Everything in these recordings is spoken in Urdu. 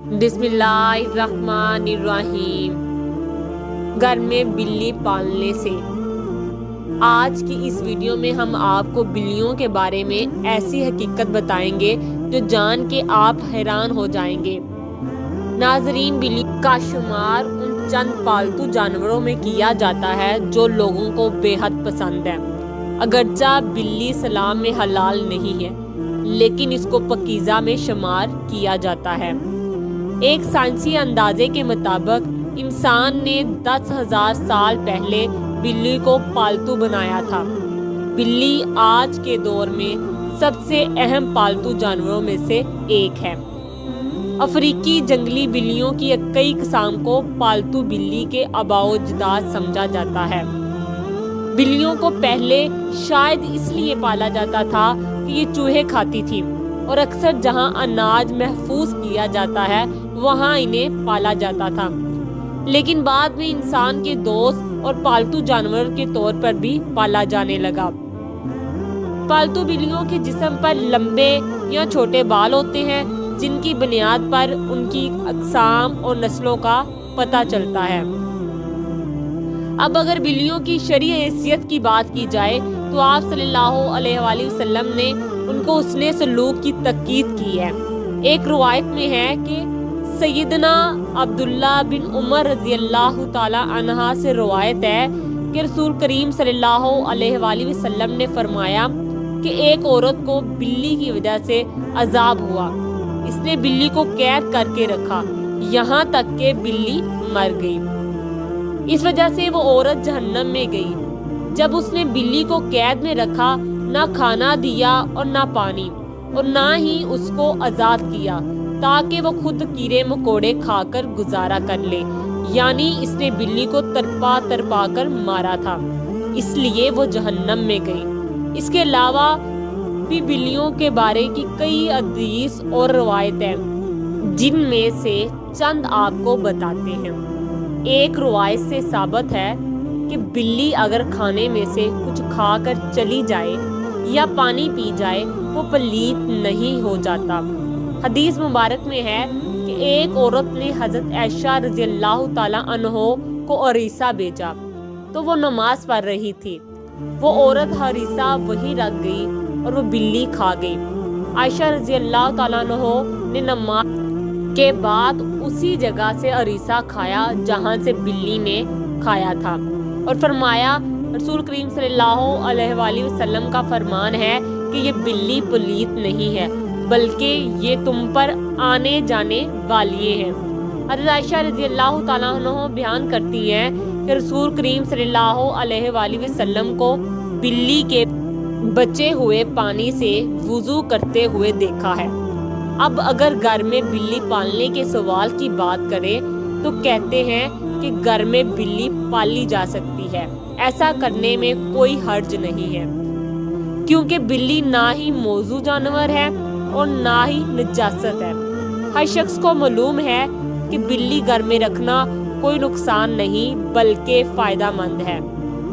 بسم اللہ الرحمن الرحیم۔ گھر میں بلی پالنے سے آج کی اس ویڈیو میں ہم آپ کو بلیوں کے بارے میں ایسی حقیقت بتائیں گے جو جان کے آپ حیران ہو جائیں گے۔ ناظرین، بلی کا شمار ان چند پالتو جانوروں میں کیا جاتا ہے جو لوگوں کو بے حد پسند ہے۔ اگرچہ بلی اسلام میں حلال نہیں ہے، لیکن اس کو پاکیزہ میں شمار کیا جاتا ہے۔ ایک سائنسی اندازے کے مطابق انسان نے 10,000 سال پہلے بلی کو پالتو بنایا تھا۔ بلی آج کے دور میں سب سے اہم پالتو جانوروں میں سے ایک ہے۔ افریقی جنگلی بلیوں کی کئی اقسام کو پالتو بلی کے آباء و اجداد سمجھا جاتا ہے۔ بلیوں کو پہلے شاید اس لیے پالا جاتا تھا کہ یہ چوہے کھاتی تھی، اور اکثر جہاں اناج محفوظ کیا جاتا ہے وہاں انہیں پالا جاتا تھا، لیکن بعد میں انسان کے دوست اور پالتو جانور کے طور پر بھی پالا جانے لگا۔ پالتو بلیوں کے جسم پر لمبے یا چھوٹے بال ہوتے ہیں، جن کی بنیاد پر ان کی اقسام اور نسلوں کا پتہ چلتا ہے۔ اب اگر بلیوں کی شرعی حیثیت کی بات کی جائے تو آپ صلی اللہ علیہ وآلہ وسلم نے ان کو حسن سلوک کی تاکید کی ہے۔ ایک روایت میں ہے کہ سیدنا عبداللہ بن عمر رضی اللہ تعالی عنہ سے روایت ہے کہ رسول کریم صلی اللہ علیہ وآلہ وسلم نے فرمایا کہ ایک عورت کو بلی کی وجہ سے عذاب ہوا۔ اس نے بلی کو قید کر کے رکھا یہاں تک کہ بلی مر گئی۔ اس وجہ سے وہ عورت جہنم میں گئی۔ جب اس نے بلی کو قید میں رکھا، نہ کھانا دیا اور نہ پانی، اور نہ ہی اس کو آزاد کیا تاکہ وہ خود کیڑے مکوڑے کھا کر گزارا کر لے، یعنی اس نے بلی کو تڑپا تڑپا کر مارا تھا، اس لیے وہ جہنم میں گئی۔ اس کے علاوہ بھی بلیوں کے بارے کی کئی حدیث اور روایت ہیں، جن میں سے چند آپ کو بتاتے ہیں۔ ایک روایت سے ثابت ہے کہ بلی اگر کھانے میں سے کچھ کھا کر چلی جائے یا پانی پی جائے وہ پلیت نہیں ہو جاتا۔ حدیث مبارک میں ہے کہ ایک عورت نے حضرت عائشہ رضی اللہ تعالی عنہ کو عریسہ بھیجا تو وہ نماز پڑھ رہی تھی۔ وہ عورت عریسہ وہیں رکھ گئی اور وہ بلی کھا گئی۔ عائشہ رضی اللہ تعالی عنہ نے نماز کے بعد اسی جگہ سے عریسہ کھایا جہاں سے بلی نے کھایا تھا، اور فرمایا رسول کریم صلی اللہ علیہ وآلہ وسلم کا فرمان ہے کہ یہ بلی پلیت نہیں ہے بلکہ یہ تم پر آنے جانے والی ہے۔ حضرت عائشہ رضی اللہ تعالیٰ عنہ بیان کرتی ہیں کہ رسول کریم صلی اللہ علیہ وآلہ وسلم کو بلی کے بچے ہوئے پانی سے وضو کرتے ہوئے دیکھا ہے۔ اب اگر گھر میں بلی پالنے کے سوال کی بات کریں تو کہتے ہیں کہ گھر میں بلی پالی جا سکتی ہے۔ ایسا کرنے میں کوئی حرج نہیں ہے، کیونکہ بلی نہ ہی موذوع جانور ہے اور نہ ہی نجاست ہے۔ ہر شخص کو معلوم ہے کہ بلی گھر میں رکھنا کوئی نقصان نہیں بلکہ فائدہ مند ہے۔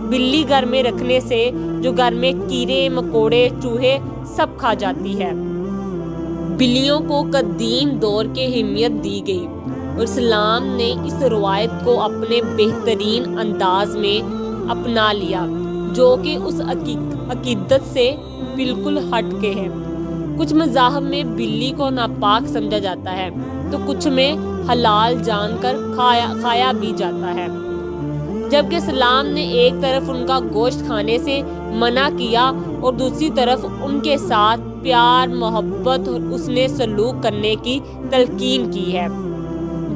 بلی گھر میں رکھنے سے جو گھر میں کیڑے مکوڑے چوہے سب کھا جاتی ہے۔ بلیوں کو قدیم دور کے اہمیت دی گئی اور اسلام نے اس روایت کو اپنے بہترین انداز میں اپنا لیا، جو کہ اس عقیدت سے بالکل ہٹ کے ہے۔ کچھ مذاہب میں بلی کو ناپاک سمجھا جاتا ہے تو کچھ میں حلال جان کر کھایا بھی جاتا ہے، جبکہ اسلام نے ایک طرف ان کا گوشت کھانے سے منع کیا اور دوسری طرف ان کے ساتھ پیار محبت اور حسن سلوک کرنے کی تلقین کی ہے۔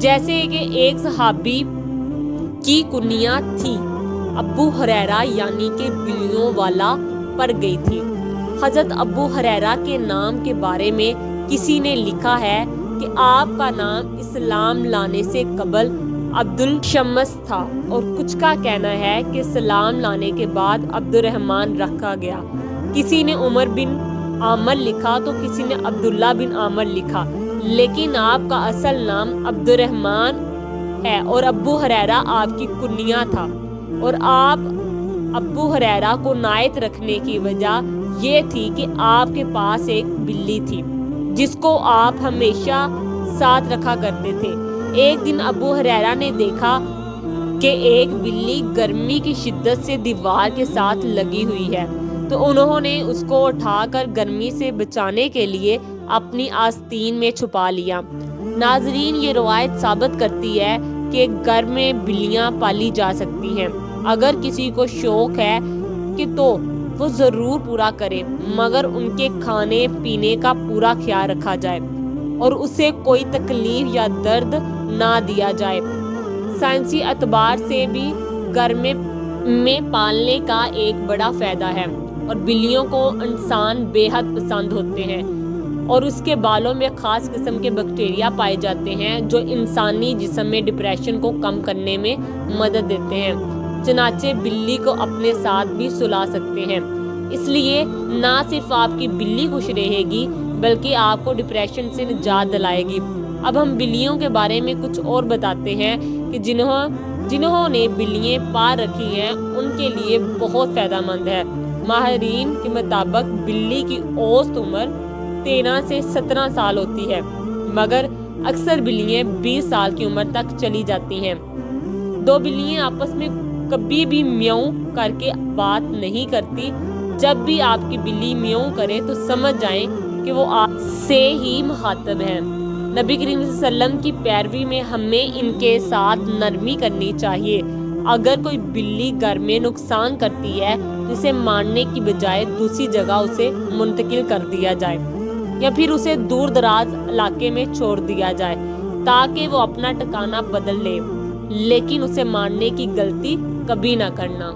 جیسے کہ ایک صحابی کی کنیت تھی ابو ہریرہ، یعنی کہ بلیوں والا، پڑ گئی تھی۔ حضرت ابو ہریرہ کے نام کے بارے میں کسی نے لکھا ہے کہ آپ کا نام اسلام لانے سے قبل عبد الشمس تھا، اور کچھ کا کہنا ہے کہ اسلام لانے کے بعد عبد الرحمن رکھا گیا۔ کسی نے عمر بن عامر لکھا تو کسی نے عبداللہ بن عامر لکھا، لیکن آپ کا اصل نام عبد الرحمن ہے اور ابو ہریرہ آپ کی کنیہ تھا، اور آپ ابو ہریرہ کو نائت رکھنے کی وجہ یہ تھی کہ آپ کے پاس ایک بلی تھی جس کو آپ ہمیشہ ساتھ رکھا کرتے تھے۔ ایک دن ابو ہریرہ نے دیکھا کہ ایک بلی گرمی کی شدت سے دیوار کے ساتھ لگی ہوئی ہے، تو انہوں نے اس کو اٹھا کر گرمی سے بچانے کے لیے اپنی آستین میں چھپا لیا۔ ناظرین، یہ روایت ثابت کرتی ہے کہ گھر میں بلیاں پالی جا سکتی ہیں۔ اگر کسی کو شوق ہے کہ تو وہ ضرور پورا کرے، مگر ان کے کھانے پینے کا پورا خیال رکھا جائے اور اسے کوئی تکلیف یا درد نہ دیا جائے۔ سائنسی اعتبار سے بھی گھر میں پالنے کا ایک بڑا فائدہ ہے، اور بلیوں کو انسان بے حد پسند ہوتے ہیں، اور اس کے بالوں میں خاص قسم کے بیکٹیریا پائے جاتے ہیں جو انسانی جسم میں ڈپریشن کو کم کرنے میں مدد دیتے ہیں۔ چنانچہ بلی کو اپنے ساتھ بھی سلا سکتے ہیں، اس لیے نہ صرف آپ کی بلی خوش رہے گی بلکہ آپ کو ڈپریشن سے نجات دلائے گی۔ اب ہم بلیوں کے بارے میں کچھ اور بتاتے ہیں کہ جنہوں نے بلیاں پال رکھی ہیں ان کے لیے بہت فائدہ مند ہے۔ ماہرین کے مطابق بلی کی اوسط عمر 13 سے 17 سال ہوتی ہے، مگر اکثر بلیاں 20 سال کی عمر تک چلی جاتی ہیں۔ دو بلیاں آپس میں کبھی بھی میاؤں کر کے بات نہیں کرتی۔ جب بھی آپ کی بلی میاؤں کرے تو سمجھ جائیں کہ وہ آپ سے ہی مخاطب ہے۔ نبی کریم صلی اللہ علیہ وسلم کی پیروی میں ہمیں ان کے ساتھ نرمی کرنی چاہیے۔ اگر کوئی بلی گھر میں نقصان کرتی ہے تو اسے مارنے کی بجائے دوسری جگہ اسے منتقل کر دیا جائے، یا پھر اسے دور دراز علاقے میں چھوڑ دیا جائے تاکہ وہ اپنا ٹھکانہ بدل لے، لیکن اسے مارنے کی غلطی کبھی نہ کرنا۔